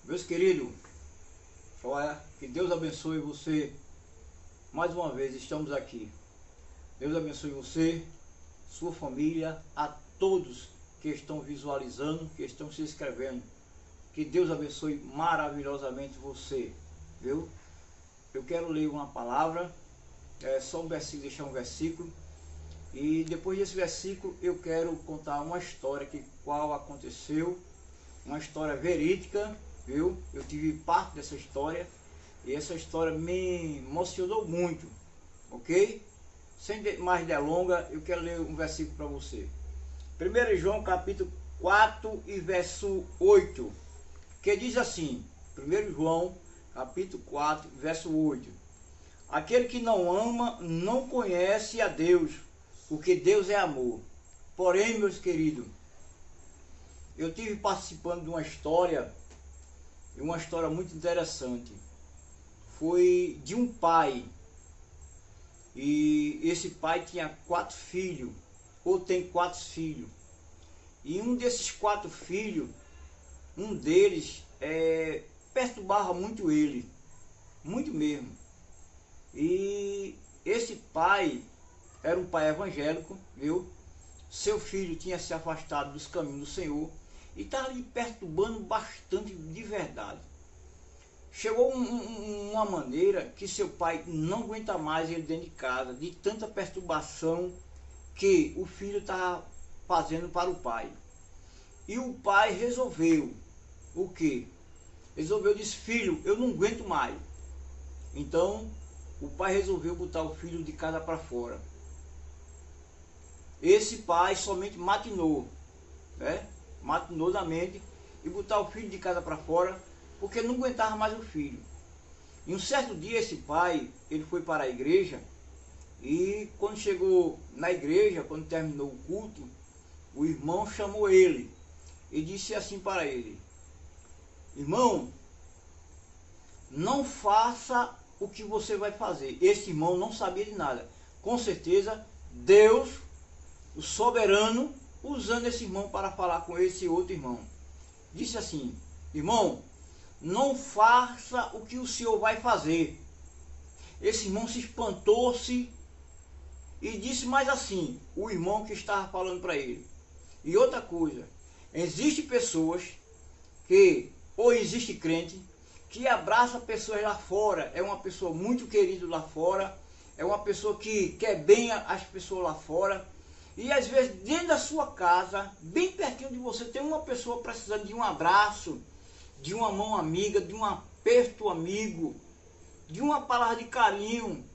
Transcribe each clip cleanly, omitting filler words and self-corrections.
Meus queridos, olha, que Deus abençoe você. Mais uma vez estamos aqui. Deus abençoe você, sua família, a todos que estão visualizando, que estão se inscrevendo. Que Deus abençoe maravilhosamente você, viu? Eu quero ler uma palavra, só um versículo, deixar um versículo. E depois desse versículo eu quero contar uma história qual aconteceu, uma história verídica, viu? Eu tive parte dessa história e essa história me emocionou muito, ok? Sem mais delongas, eu quero ler um versículo para você. 1 João capítulo 4 e verso 8, que diz assim, 1 João capítulo 4, verso 8. Aquele que não ama não conhece a Deus, porque Deus é amor. Porém, meus queridos, eu tive participando de uma história muito interessante. Foi de um pai, e esse pai tinha 4 filhos, ou tem 4 filhos, e um desses 4 filhos, um deles perturbava muito ele, muito mesmo. E esse pai era um pai evangélico, viu? Seu filho tinha se afastado dos caminhos do Senhor e estava lhe perturbando bastante de verdade. Chegou uma maneira que seu pai não aguenta mais ele dentro de casa, de tanta perturbação que o filho estava fazendo para o pai. E o pai resolveu o quê? Disse, filho, eu não aguento mais. Então, o pai resolveu botar o filho de casa para fora. Esse pai somente matinou, né? Matinou na mente e botar o filho de casa para fora, porque não aguentava mais o filho. E um certo dia esse pai, ele foi para a igreja, e quando chegou na igreja, quando terminou o culto, o irmão chamou ele e disse assim para ele: irmão, não faça o que você vai fazer. Esse irmão não sabia de nada. Com certeza, Deus, o soberano, usando esse irmão para falar com esse outro irmão. Disse assim: irmão, não faça o que o senhor vai fazer. Esse irmão se espantou-se e disse mais assim, o irmão que estava falando para ele: e outra coisa, existem pessoas que, ou existe crente, que abraça pessoas lá fora, é uma pessoa muito querida lá fora, é uma pessoa que quer bem as pessoas lá fora, e às vezes dentro da sua casa, bem pertinho de você, tem uma pessoa precisando de um abraço, de uma mão amiga, de um aperto amigo, de uma palavra de carinho.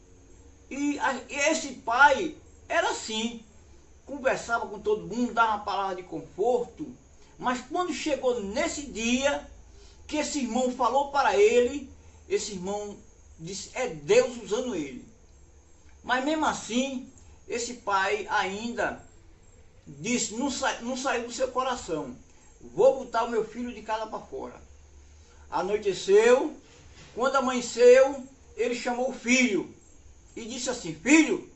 E esse pai era assim, conversava com todo mundo, dava uma palavra de conforto, mas quando chegou nesse dia que esse irmão falou para ele, esse irmão disse, é Deus usando ele. Mas mesmo assim, esse pai ainda disse, não saiu do seu coração, vou botar o meu filho de casa para fora. Anoiteceu, quando amanheceu, ele chamou o filho e disse assim, filho,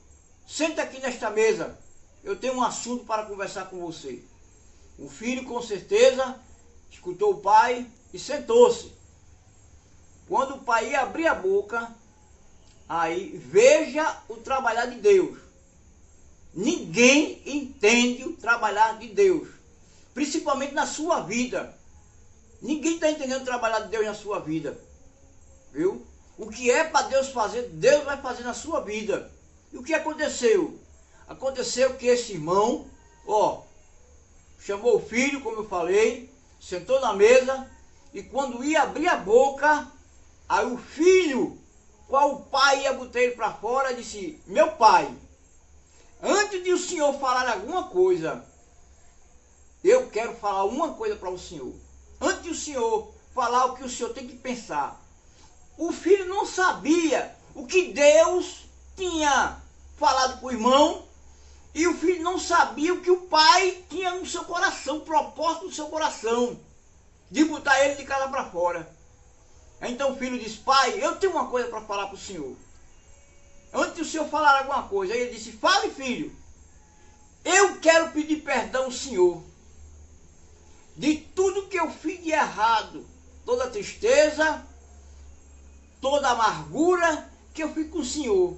senta aqui nesta mesa, eu tenho um assunto para conversar com você. O filho com certeza escutou o pai e sentou-se. Quando o pai ia abrir a boca, aí veja o trabalhar de Deus. Ninguém entende o trabalhar de Deus, principalmente na sua vida. Ninguém está entendendo o trabalhar de Deus na sua vida, viu? O que é para Deus fazer, Deus vai fazer na sua vida. E o que aconteceu? Aconteceu que esse irmão, chamou o filho, como eu falei, sentou na mesa, e quando ia abrir a boca, aí o filho, qual o pai ia botar ele para fora, disse, meu pai, antes de o senhor falar alguma coisa, eu quero falar uma coisa para o senhor. Antes de o senhor falar o que o senhor tem que pensar. O filho não sabia o que Deus tinha falado para o irmão, e o filho não sabia o que o pai tinha no seu coração, propósito no seu coração, de botar ele de casa para fora. Então o filho disse, pai, eu tenho uma coisa para falar para o senhor. Antes de o senhor falar alguma coisa, aí ele disse, fale, filho, eu quero pedir perdão ao senhor de tudo que eu fiz de errado toda tristeza, toda amargura, que eu fui com o Senhor.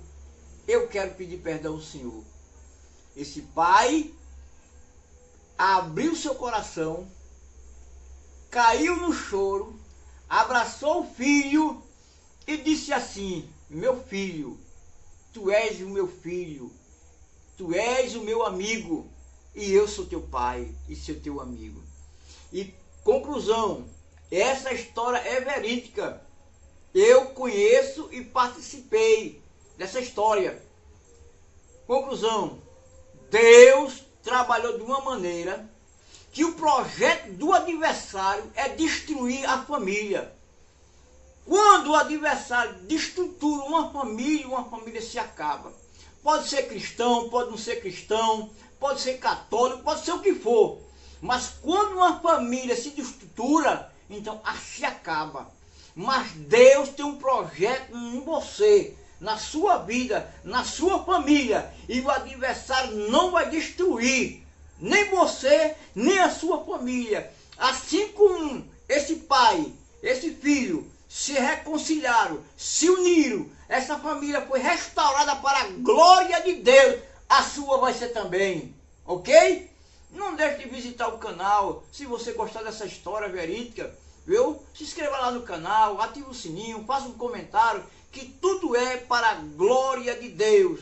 Eu quero pedir perdão ao Senhor. Esse pai abriu seu coração, caiu no choro, abraçou o filho e disse assim: meu filho, tu és o meu filho, tu és o meu amigo, e eu sou teu pai e sou teu amigo. E conclusão, essa história é verídica. Eu conheço e participei dessa história. Conclusão, Deus trabalhou de uma maneira que o projeto do adversário é destruir a família. Quando o adversário destrutura uma família se acaba. Pode ser cristão, pode não ser cristão, pode ser católico, pode ser o que for. Mas quando uma família se destrutura, então se acaba. Mas Deus tem um projeto em você, na sua vida, na sua família. E o adversário não vai destruir nem você, nem a sua família. Assim como esse pai, esse filho se reconciliaram, se uniram, essa família foi restaurada para a glória de Deus, a sua vai ser também, ok? Não deixe de visitar o canal, se você gostar dessa história verídica, viu? Se inscreva lá no canal, ative o sininho, faça um comentário, que tudo é para a glória de Deus.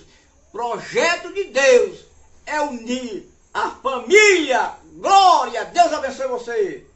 Projeto de Deus é unir a família. Glória, Deus abençoe você.